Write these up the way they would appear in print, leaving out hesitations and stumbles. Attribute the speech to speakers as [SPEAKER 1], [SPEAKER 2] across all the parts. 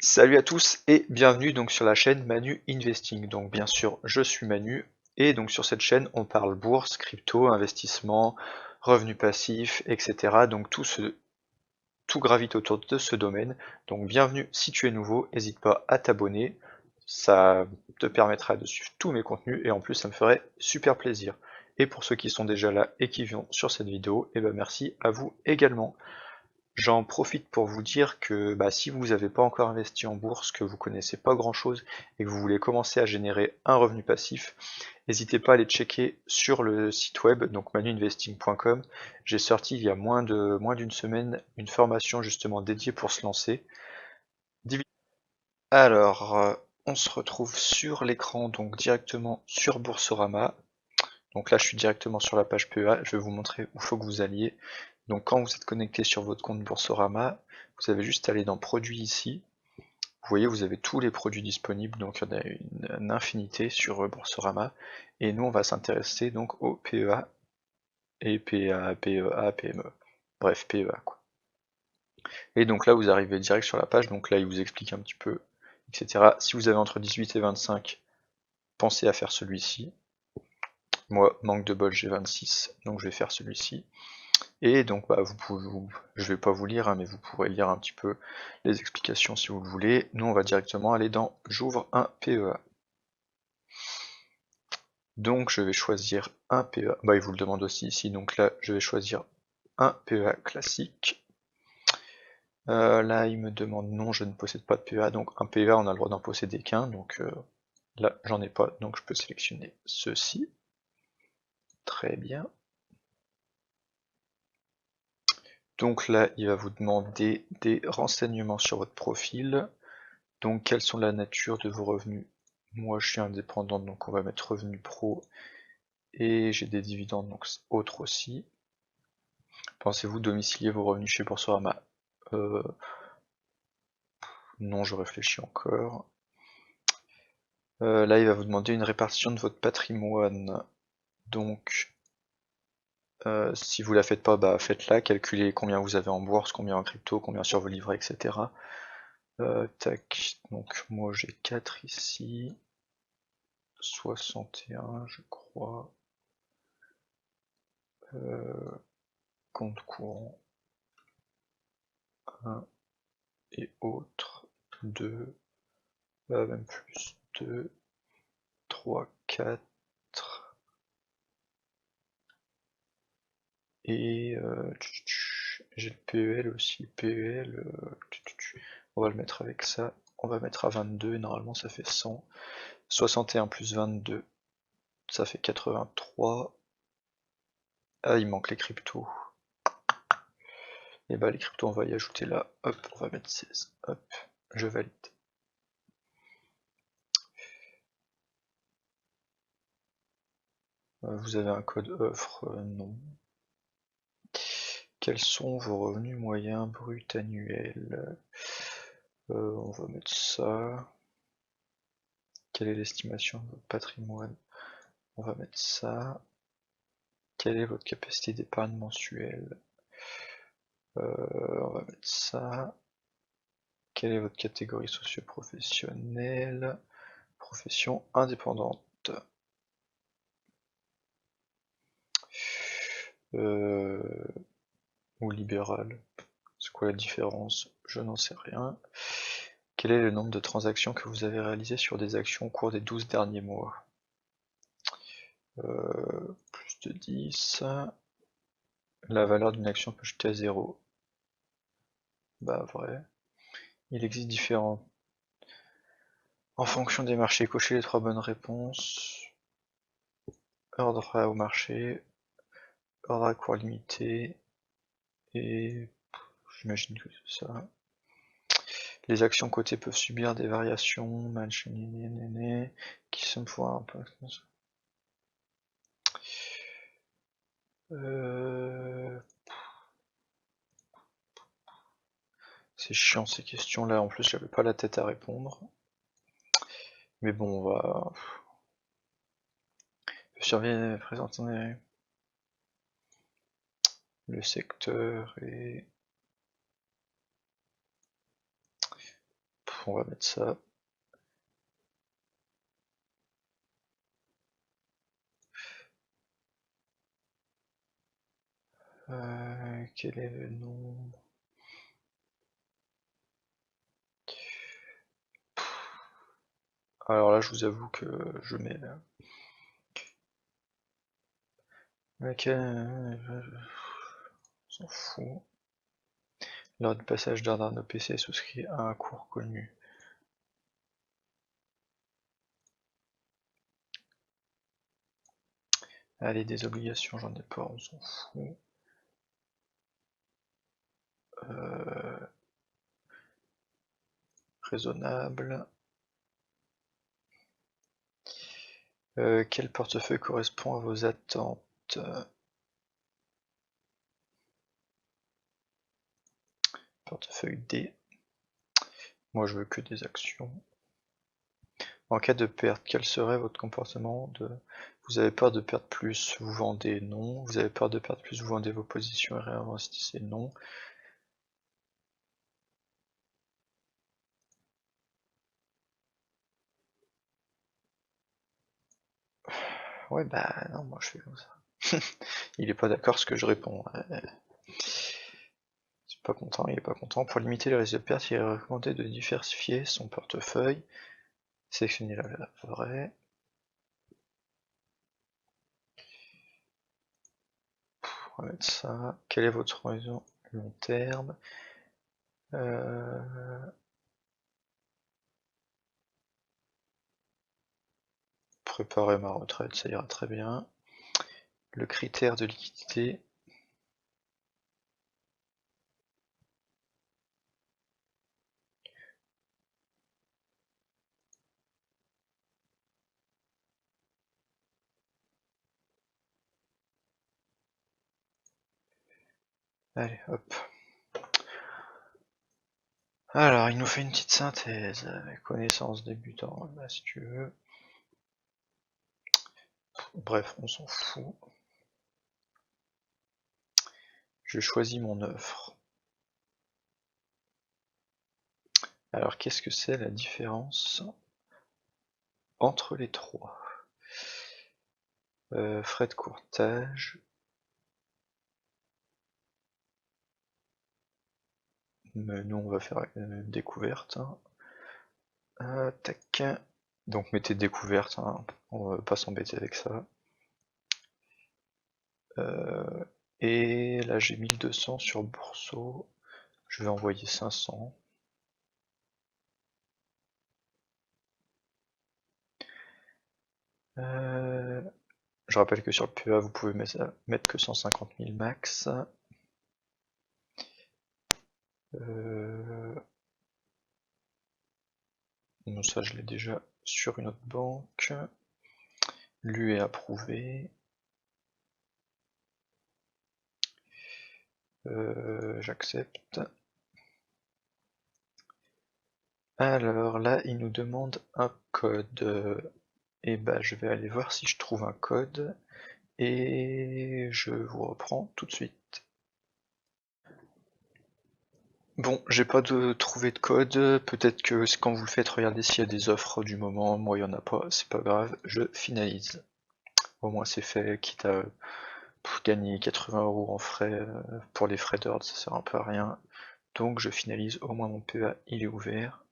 [SPEAKER 1] Salut à tous et bienvenue donc sur la chaîne Manu Investing. Donc bien sûr, je suis Manu et donc sur cette chaîne, on parle bourse, crypto, investissement, revenus passifs, etc. Donc tout gravite autour de ce domaine. Donc bienvenue si tu es nouveau, n'hésite pas à t'abonner. Ça te permettra de suivre tous mes contenus et en plus ça me ferait super plaisir. Et pour ceux qui sont déjà là et qui viennent sur cette vidéo, et ben merci à vous également. J'en profite pour vous dire que si vous n'avez pas encore investi en bourse, que vous connaissez pas grand chose et que vous voulez commencer à générer un revenu passif, n'hésitez pas à aller checker sur le site web, donc manuinvesting.com. J'ai sorti il y a moins d'une semaine une formation justement dédiée pour se lancer. Alors, on se retrouve sur l'écran, donc directement sur Boursorama. Donc là, je suis directement sur la page PEA. Je vais vous montrer où il faut que vous alliez. Donc quand vous êtes connecté sur votre compte Boursorama, vous avez juste à aller dans Produits ici. Vous voyez, vous avez tous les produits disponibles, donc il y en a une infinité sur Boursorama. Et nous, on va s'intéresser donc au PEA et PEA, PEA, PME. Bref, PEA quoi. Et donc là, vous arrivez direct sur la page. Donc là, il vous explique un petit peu, etc. Si vous avez entre 18 et 25, pensez à faire celui-ci. Moi, manque de bol, j'ai 26, donc je vais faire celui-ci. Et donc je vais pas vous lire, hein, mais vous pourrez lire un petit peu les explications si vous le voulez. Nous on va directement aller dans j'ouvre un PEA. Donc je vais choisir un PEA, il vous le demande aussi ici, donc là je vais choisir un PEA classique. Là il me demande non, je ne possède pas de PEA, donc un PEA on a le droit d'en posséder qu'un, donc là j'en ai pas, donc je peux sélectionner ceci. Très bien. Donc là, il va vous demander des renseignements sur votre profil. Donc, quelles sont la nature de vos revenus? Moi, je suis indépendant, donc on va mettre revenu pro. Et j'ai des dividendes, donc autres aussi. Pensez-vous domicilier vos revenus chez Boursorama? Non, je réfléchis encore. Là, il va vous demander une répartition de votre patrimoine. Donc, si vous la faites pas, faites-la. Calculez combien vous avez en bourse, combien en crypto, combien sur vos livrets, etc. Tac, donc moi j'ai 4 ici, 61 je crois, compte courant 1 et autres 2, même plus 2, 3, 4 et j'ai le PEL aussi, PEL, on va le mettre avec ça, on va mettre à 22 et normalement ça fait 100, 61 plus 22, ça fait 83, ah il manque les cryptos. Et les cryptos, on va y ajouter là. Hop, on va mettre 16. Hop, je valide. Vous avez un code offre? Non. Quels sont vos revenus moyens bruts annuels? On va mettre ça. Quelle est l'estimation de votre patrimoine? On va mettre ça. Quelle est votre capacité d'épargne mensuelle? On va mettre ça. Quelle est votre catégorie socio-professionnelle? Profession indépendante. Ou libéral. C'est quoi la différence? Je n'en sais rien. Quel est le nombre de transactions que vous avez réalisées sur des actions au cours des 12 derniers mois? Plus de 10. La valeur d'une action peut jeter à 0. Vrai. Il existe différents. En fonction des marchés, cochez les 3 bonnes réponses. Ordre au marché. Ordre à court limité. Et j'imagine que c'est ça. Les actions cotées peuvent subir des variations, qui sont pouvoir un peu. C'est chiant ces questions-là, en plus j'avais pas la tête à répondre. Mais bon, on va. Surveiller, présenter le secteur et. On va mettre ça. Quel est le nom? Alors là, je vous avoue que je mets... on s'en fout. Lors du passage d'un OPC souscrit à un cours connu. Allez, des obligations, j'en ai pas, on s'en fout. Raisonnable. Quel portefeuille correspond à vos attentes? Portefeuille D. Moi je veux que des actions. En cas de perte, quel serait votre comportement de... Vous avez peur de perdre plus, vous vendez non. Vous avez peur de perdre plus, vous vendez vos positions et réinvestissez non. Ouais bah non, moi je fais comme ça. Il est pas d'accord ce que je réponds. C'est pas content, il est pas content. Pour limiter les risques de perte, il est recommandé de diversifier son portefeuille. Sélectionnez la vraie. On va mettre ça. Quel est votre horizon long terme? Préparer ma retraite, ça ira très bien. Le critère de liquidité. Allez, hop. Alors, il nous fait une petite synthèse avec connaissance débutant, bah, si tu veux. Bref, on s'en fout. Je choisis mon offre. Alors, qu'est-ce que c'est la différence entre les trois? Frais de courtage. Mais nous, on va faire une découverte. Tac. Donc, mettez découverte, hein. On va pas s'embêter avec ça. Et là, j'ai 1200 sur Bourseau. Je vais envoyer 500. Je rappelle que sur le PEA, vous pouvez mettre que 150 000 max. Non, ça je l'ai déjà sur une autre banque. Lui est approuvé. J'accepte. Alors là, il nous demande un code. Et bah, je vais aller voir si je trouve un code. Et je vous reprends tout de suite. Bon, j'ai pas trouvé de code, peut-être que quand vous le faites, regardez s'il y a des offres du moment, moi il y en a pas, c'est pas grave, je finalise. Au moins c'est fait, quitte à gagner 80 € en frais pour les frais d'ordre, ça sert un peu à rien. Donc je finalise, au moins mon PEA il est ouvert.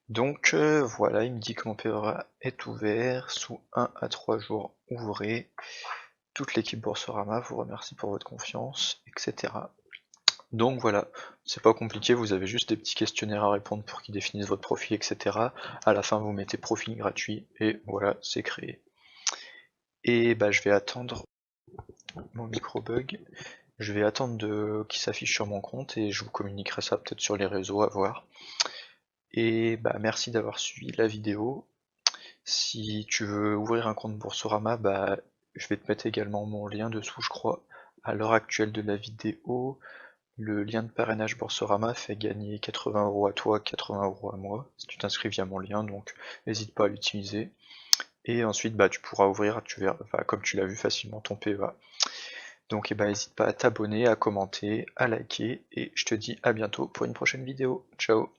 [SPEAKER 1] Donc voilà, il me dit que mon PEA est ouvert, sous 1 à 3 jours ouvrés. Toute l'équipe Boursorama vous remercie pour votre confiance, etc. Donc voilà, c'est pas compliqué, vous avez juste des petits questionnaires à répondre pour qu'ils définissent votre profil, etc. À la fin, vous mettez profil gratuit, et voilà, c'est créé. Et bah, je vais attendre mon micro bug, je vais attendre qu'il s'affiche sur mon compte, et je vous communiquerai ça peut-être sur les réseaux, à voir. Et bah, merci d'avoir suivi la vidéo. Si tu veux ouvrir un compte Boursorama, bah, je vais te mettre également mon lien dessous, je crois, à l'heure actuelle de la vidéo. Le lien de parrainage Boursorama fait gagner 80 € à toi, 80 € à moi, si tu t'inscris via mon lien, donc n'hésite pas à l'utiliser. Et ensuite, bah, tu pourras ouvrir, tu verras, enfin, comme tu l'as vu facilement, ton PEA. Donc n'hésite pas à t'abonner, à commenter, à liker, et je te dis à bientôt pour une prochaine vidéo. Ciao!